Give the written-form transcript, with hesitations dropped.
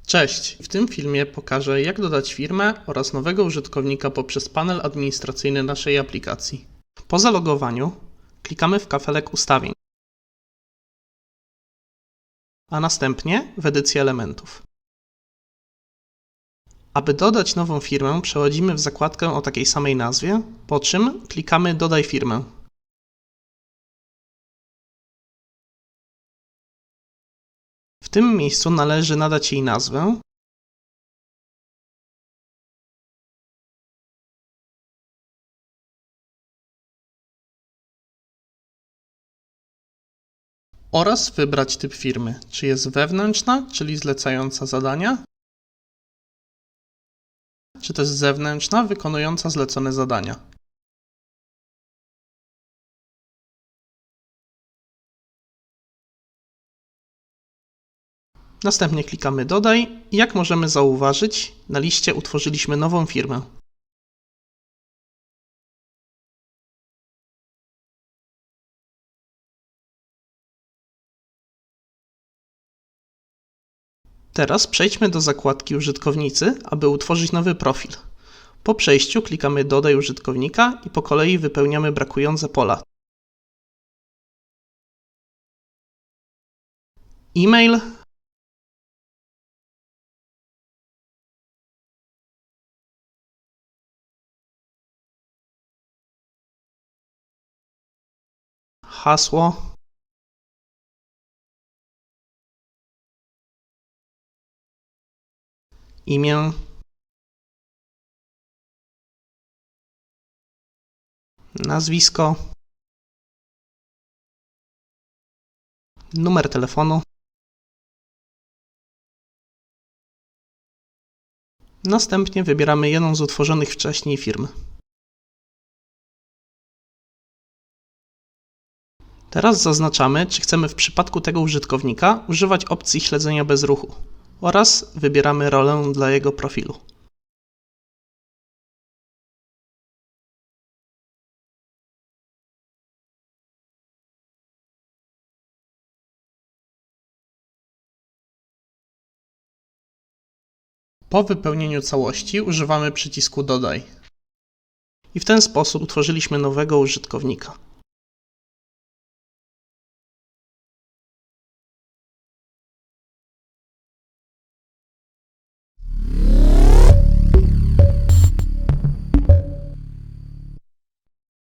Cześć! W tym filmie pokażę, jak dodać firmę oraz nowego użytkownika poprzez panel administracyjny naszej aplikacji. Po zalogowaniu klikamy w kafelek ustawień, a następnie w edycję elementów. Aby dodać nową firmę, przechodzimy w zakładkę o takiej samej nazwie, po czym klikamy Dodaj firmę. W tym miejscu należy nadać jej nazwę oraz wybrać typ firmy, czy jest wewnętrzna, czyli zlecająca zadania, czy też zewnętrzna, wykonująca zlecone zadania. Następnie klikamy Dodaj i jak możemy zauważyć, na liście utworzyliśmy nową firmę. Teraz przejdźmy do zakładki Użytkownicy, aby utworzyć nowy profil. Po przejściu klikamy Dodaj użytkownika i po kolei wypełniamy brakujące pola. E-mail, hasło, imię, nazwisko, numer telefonu. Następnie wybieramy jedną z utworzonych wcześniej firm. Teraz zaznaczamy, czy chcemy w przypadku tego użytkownika używać opcji śledzenia bez ruchu oraz wybieramy rolę dla jego profilu. Po wypełnieniu całości używamy przycisku Dodaj. I w ten sposób utworzyliśmy nowego użytkownika.